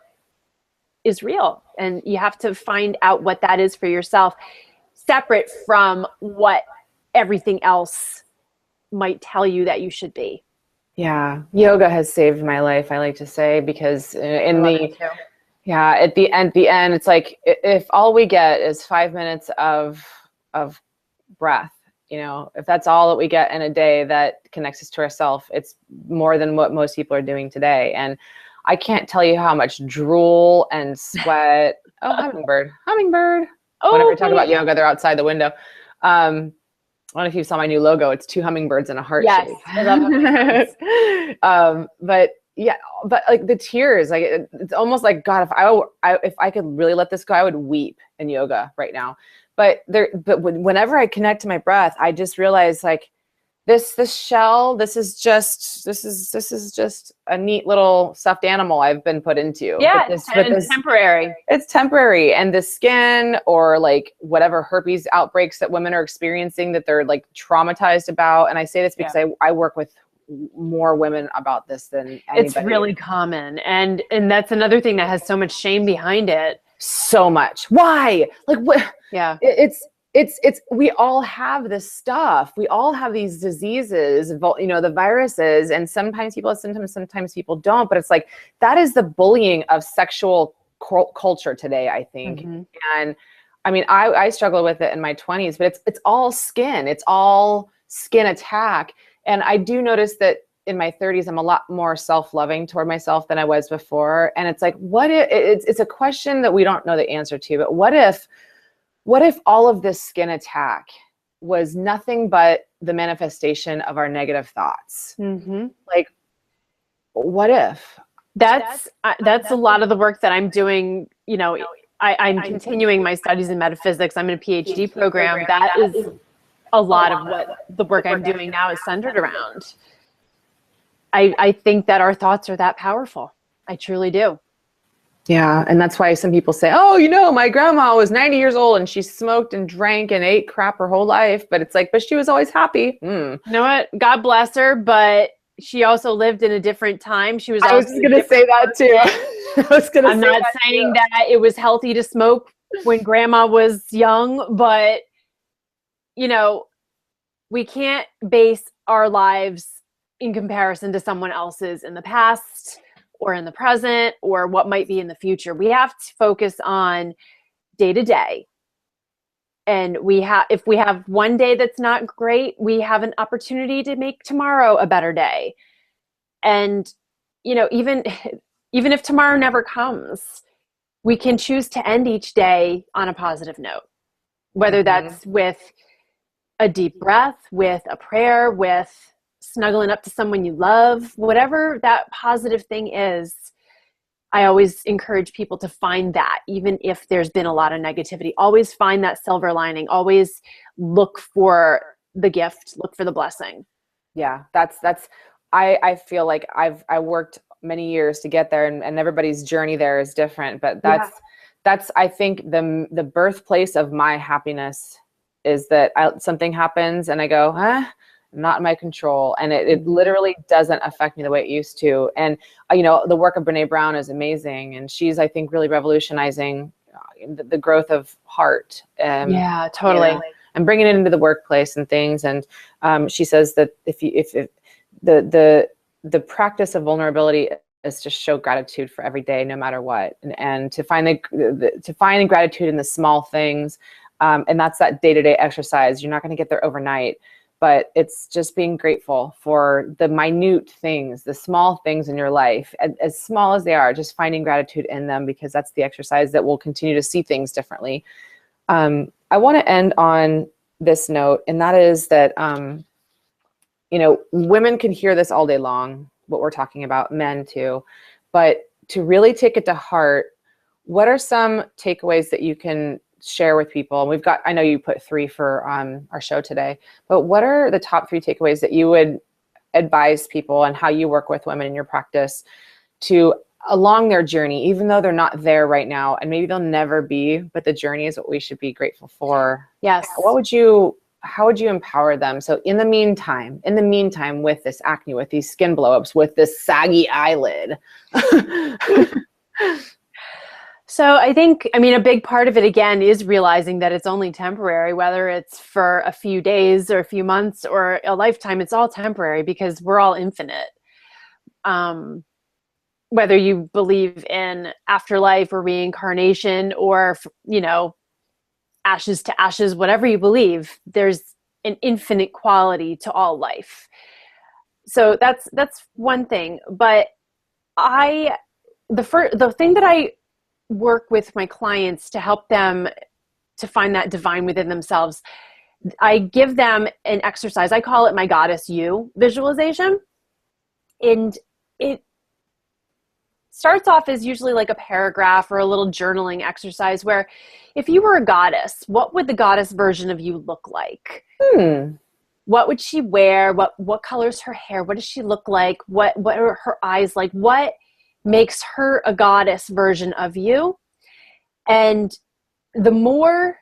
S2: is real. And you have to find out what that is for yourself, separate from what everything else might tell you that you should be.
S1: Yeah. Yoga has saved my life, I like to say, because at the end, it's like, if all we get is 5 minutes of breath, if that's all that we get in a day that connects us to ourselves, it's more than what most people are doing today. And I can't tell you how much drool and sweat. Oh, hummingbird. Oh, whenever I talk about yoga, they're outside the window. I don't know if you saw my new logo. It's 2 hummingbirds in a heart shape.
S2: Yes, I love hummingbirds.
S1: But like the tears, like it's almost like, God, if I could really let this go, I would weep in yoga right now. But whenever I connect to my breath, I just realize, like, this shell, this is just a neat little stuffed animal I've been put into.
S2: Yeah, it's temporary.
S1: It's temporary. And the skin, or like whatever herpes outbreaks that women are experiencing that they're like traumatized about. And I say this because I work with more women about this than anybody.
S2: It's really common. And that's another thing that has so much shame behind it.
S1: So much. Why? Like what?
S2: Yeah.
S1: It's we all have this stuff. We all have these diseases, the viruses, and sometimes people have symptoms, sometimes people don't. But it's like, that is the bullying of sexual culture today, I think. Mm-hmm. And I mean, I struggled with it in my 20s, but it's all skin. It's all skin attack. And I do notice that in my 30s, I'm a lot more self-loving toward myself than I was before. And it's like, what if it's a question that we don't know the answer to, but what if all of this skin attack was nothing but the manifestation of our negative thoughts? Mm-hmm. Like, what if?
S2: That's a lot of the work that I'm doing. You know, I'm continuing my studies in metaphysics. I'm in a PhD program. That is a lot of what the work I'm doing now is centered around. I think that our thoughts are that powerful. I truly do.
S1: Yeah. And that's why some people say, oh, my grandma was 90 years old and she smoked and drank and ate crap her whole life. But it's like, but she was always happy.
S2: You know what? God bless her. But she also lived in a different time. She was.
S1: I was going to say that too.
S2: I'm not saying that it was healthy to smoke when grandma was young, but we can't base our lives in comparison to someone else's in the past or in the present or what might be in the future. We have to focus on day to day. And if we have one day that's not great, we have an opportunity to make tomorrow a better day. And, even if tomorrow never comes, we can choose to end each day on a positive note, whether that's with a deep breath, with a prayer, with snuggling up to someone you love, whatever that positive thing is. I always encourage people to find that, even if there's been a lot of negativity. Always find that silver lining. Always look for the gift, look for the blessing.
S1: Yeah, I feel like I worked many years to get there, and everybody's journey there is different. But that's I think the birthplace of my happiness is that something happens and I go, not in my control. And it literally doesn't affect me the way it used to. And, the work of Brene Brown is amazing. And she's, I think, really revolutionizing the growth of heart.
S2: Yeah, totally.
S1: And bringing it into the workplace and things. And she says that if the practice of vulnerability is to show gratitude for every day, no matter what, and to find gratitude in the small things. And that's that day-to-day exercise. You're not going to get there overnight, but it's just being grateful for the minute things, the small things in your life, as small as they are, just finding gratitude in them, because that's the exercise that will continue to see things differently. I want to end on this note, and that is that, women can hear this all day long, what we're talking about, men too, but to really take it to heart, what are some takeaways that you can share with people? And I know you put 3 for our show today, but what are the top 3 takeaways that you would advise people and how you work with women in your practice to along their journey, even though they're not there right now, and maybe they'll never be, but the journey is what we should be grateful for?
S2: Yes.
S1: How would you empower them? So in the meantime, with this acne, with these skin blowups, with this saggy eyelid.
S2: So I think, a big part of it, again, is realizing that it's only temporary, whether it's for a few days or a few months or a lifetime. It's all temporary because we're all infinite. Whether you believe in afterlife or reincarnation or, ashes to ashes, whatever you believe, there's an infinite quality to all life. So that's one thing. But the thing that I work with my clients to help them to find that divine within themselves, I give them an exercise. I call it my goddess you visualization. And it starts off as usually like a paragraph or a little journaling exercise where if you were a goddess, what would the goddess version of you look like? What would she wear? What color's her hair? What does she look like? What are her eyes like? What makes her a goddess version of you? And the more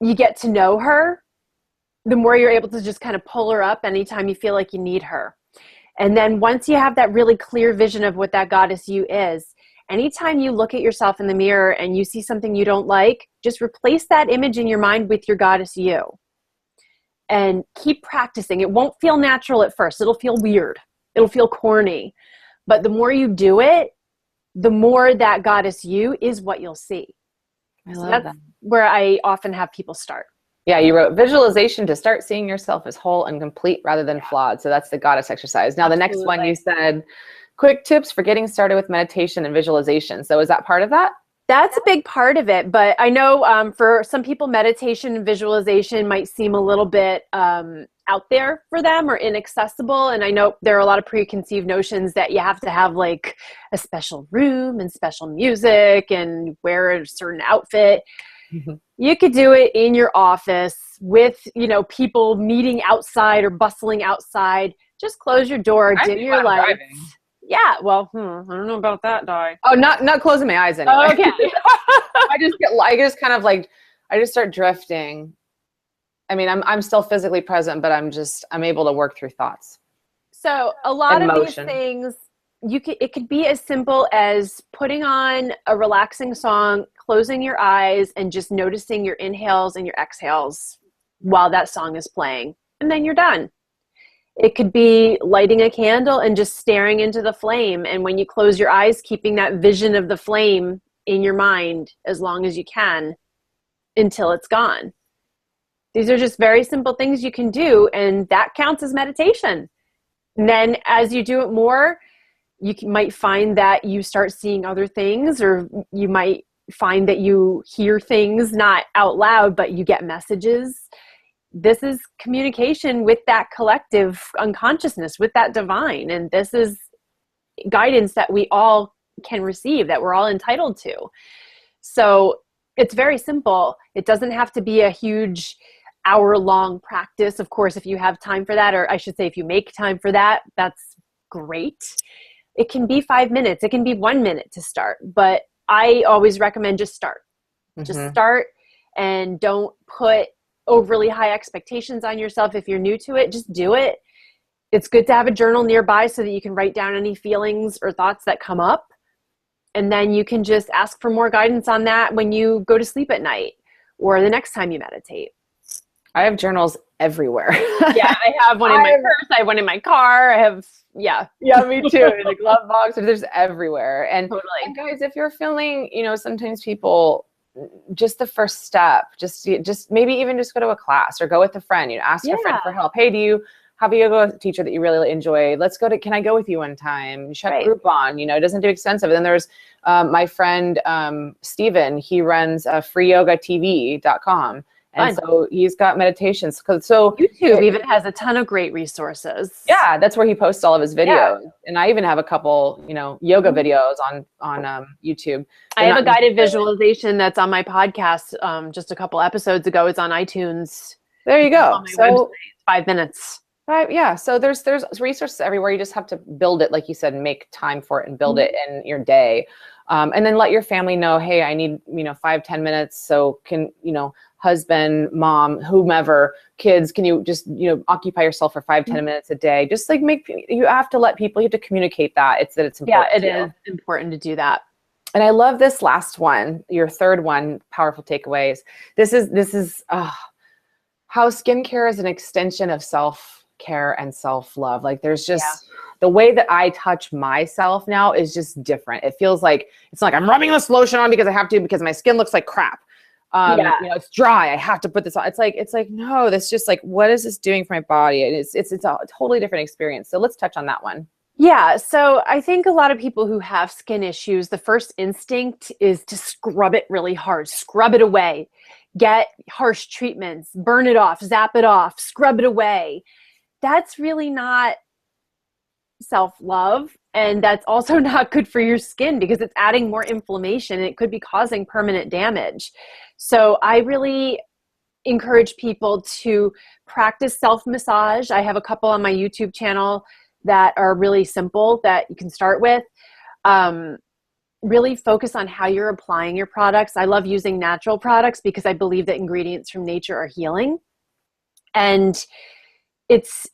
S2: you get to know her, the more you're able to just kind of pull her up anytime you feel like you need her. And then once you have that really clear vision of what that goddess you is, anytime you look at yourself in the mirror and you see something you don't like, just replace that image in your mind with your goddess you. And keep practicing. It won't feel natural at first. It'll feel weird. It'll feel corny. But the more you do it, the more that goddess you is what you'll see.
S1: I love that.
S2: Where I often have people start.
S1: Yeah, you wrote visualization to start seeing yourself as whole and complete rather than flawed. So that's the goddess exercise. Now, the next one you said, quick tips for getting started with meditation and visualization. So is that part of that?
S2: That's a big part of it. But I know for some people, meditation and visualization might seem a little bit out there for them or inaccessible. And I know there are a lot of preconceived notions that you have to have like a special room and special music and wear a certain outfit. Mm-hmm. You could do it in your office with, people meeting outside or bustling outside. Just close your door, dim your lights. Driving. Yeah, well, I don't know about that, Di.
S1: Oh, not closing my eyes anyway.
S2: Oh, okay.
S1: I just start drifting. I mean, I'm still physically present, but I'm able to work through thoughts.
S2: So a lot of these things, it could be as simple as putting on a relaxing song, closing your eyes, and just noticing your inhales and your exhales while that song is playing, and then you're done. It could be lighting a candle and just staring into the flame. And when you close your eyes, keeping that vision of the flame in your mind as long as you can until it's gone. These are just very simple things you can do, and that counts as meditation. And then as you do it more, you might find that you start seeing other things, or you might find that you hear things not out loud, but you get messages. This is communication with that collective unconsciousness, with that divine. And this is guidance that we all can receive, that we're all entitled to. So it's very simple. It doesn't have to be a huge hour-long practice. Of course, if you have time for that, or I should say, if you make time for that, that's great. It can be 5 minutes. It can be 1 minute to start. But I always recommend just start. Mm-hmm. Just start, and don't put overly high expectations on yourself. If you're new to it, just do it. It's good to have a journal nearby so that you can write down any feelings or thoughts that come up. And then you can just ask for more guidance on that when you go to sleep at night or the next time you meditate.
S1: I have journals everywhere.
S2: Yeah, I have one in my purse. I have one in my car. Yeah,
S1: me too. In the glove box. There's everywhere. And,
S2: totally.
S1: And guys, if you're feeling, sometimes people, just the first step, just maybe even just go to a class or go with a friend, ask your friend for help. Hey, do you have a yoga teacher that you really enjoy? Can I go with you one time? Check Groupon, it doesn't do expensive. And then there's my friend, Steven, he runs freeyogatv.com. And so he's got meditations. So
S2: YouTube even has a ton of great resources.
S1: Yeah, that's where he posts all of his videos. Yeah. And I even have a couple, yoga videos on YouTube.
S2: I have a guided visualization that's on my podcast just a couple episodes ago. It's on iTunes.
S1: There you go.
S2: So website. 5 minutes.
S1: Right. Yeah. So there's resources everywhere. You just have to build it, like you said, make time for it and build it in your day. And then let your family know, hey, I need, 5-10 minutes. So can, husband, mom, whomever, kids, can you just, occupy yourself for 5-10 minutes a day? Just like you have to let people, you have to communicate that. It's important.
S2: Yeah, it is important to do that.
S1: And I love this last one, your third one, powerful takeaways. This is how skincare is an extension of self-care and self-love. Like there's just the way that I touch myself now is just different. It feels like, it's not like I'm rubbing this lotion on because I have to, because my skin looks like crap. It's dry. I have to put this on. It's like, no, that's just like, what is this doing for my body? And it's a totally different experience. So let's touch on that one.
S2: Yeah. So I think a lot of people who have skin issues, the first instinct is to scrub it really hard, scrub it away, get harsh treatments, burn it off, zap it off, scrub it away. That's really not self-love. And that's also not good for your skin because it's adding more inflammation and it could be causing permanent damage. So I really encourage people to practice self-massage. I have a couple on my YouTube channel that are really simple that you can start with. Really focus on how you're applying your products. I love using natural products because I believe that ingredients from nature are healing. And it's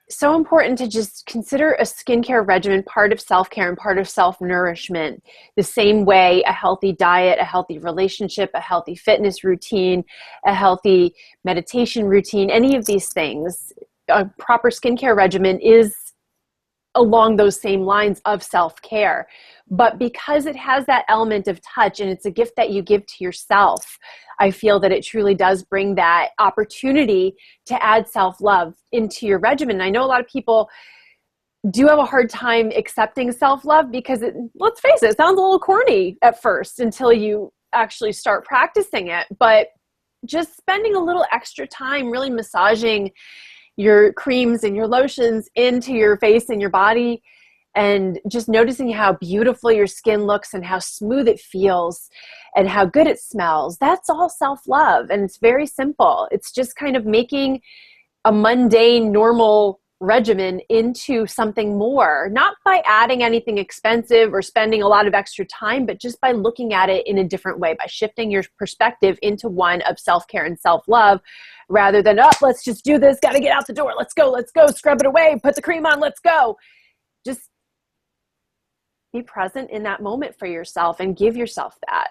S2: so important to just consider a skincare regimen part of self-care and part of self-nourishment, the same way a healthy diet, a healthy relationship, a healthy fitness routine, a healthy meditation routine, any of these things, a proper skincare regimen is along those same lines of self-care. But because it has that element of touch and it's a gift that you give to yourself, I feel that it truly does bring that opportunity to add self-love into your regimen. And I know a lot of people do have a hard time accepting self-love because let's face it sounds a little corny at first until you actually start practicing it. But just spending a little extra time really massaging your creams and your lotions into your face and your body, and just noticing how beautiful your skin looks and how smooth it feels and how good it smells. That's all self-love. And it's very simple. It's just kind of making a mundane, normal regimen into something more, not by adding anything expensive or spending a lot of extra time, but just by looking at it in a different way, by shifting your perspective into one of self-care and self-love, rather than, oh, let's just do this, got to get out the door, let's go, scrub it away, put the cream on, let's go. Just be present in that moment for yourself and give yourself that.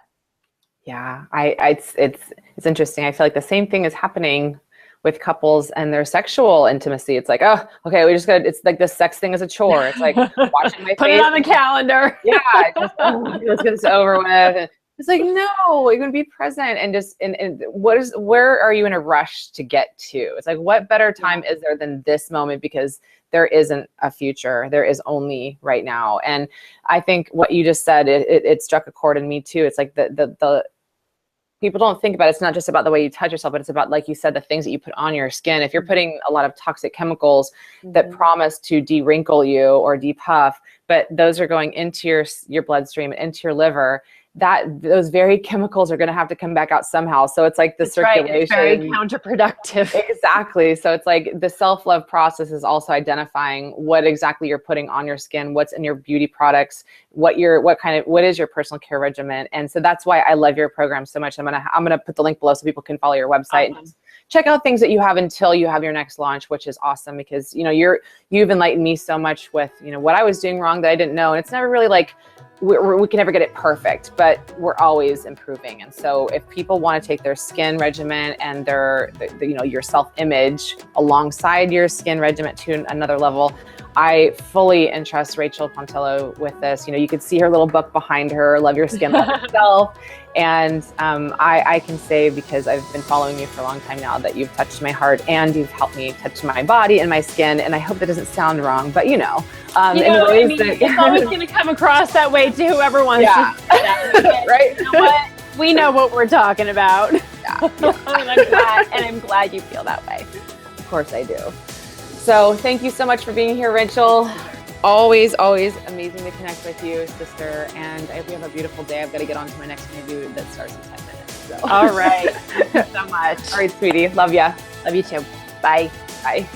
S1: Yeah, it's interesting. I feel like the same thing is happening with couples and their sexual intimacy. It's like, oh, okay, we just got, it's like this sex thing is a chore. It's like washing my
S2: Put
S1: face.
S2: it on the calendar.
S1: Yeah, let's get this over with. And it's like, no, you're going to be present and just, and where are you in a rush to get to? It's like, what better time is there than this moment? Because there isn't a future. There is only right now. And I think what you just said, it struck a chord in me too. It's like the people don't think about it. It's not just about the way you touch yourself, but it's about, like you said, the things that you put on your skin. If you're putting a lot of toxic chemicals that promise to de-wrinkle you or depuff, but those are going into your bloodstream and into your liver, that those very chemicals are going to have to come back out somehow. So it's like the circulation.
S2: Right. It's very counterproductive.
S1: Exactly. So it's like the self-love process is also identifying what exactly you're putting on your skin, what's in your beauty products, what is your personal care regimen. And so that's why I love your program so much. I'm gonna put the link below so people can follow your website.
S2: Awesome.
S1: Check out things that you have until you have your next launch, which is awesome because you've enlightened me so much with what I was doing wrong that I didn't know. And it's never really like we can never get it perfect, but we're always improving. And so if people want to take their skin regimen and your self-image alongside your skin regimen to another level, I fully entrust Rachael Pontillo with this. You can see her little book behind her, Love Your Skin, Love Yourself. And I can say, because I've been following you for a long time now, that you've touched my heart and you've helped me touch my body and my skin. And I hope that doesn't sound wrong, but it's
S2: always going to come across that way to whoever wants to say that.
S1: Right?
S2: You know what? We know what we're talking about.
S1: Yeah.
S2: And I'm glad you feel that way.
S1: Of course I do. So thank you so much for being here, Rachael. Always, always amazing to connect with you, sister. And I hope you have a beautiful day. I've got to get on to my next interview that starts in 10 minutes. So.
S2: All right. Thank you so much.
S1: All right, sweetie. Love ya.
S2: Love you too. Bye.
S1: Bye.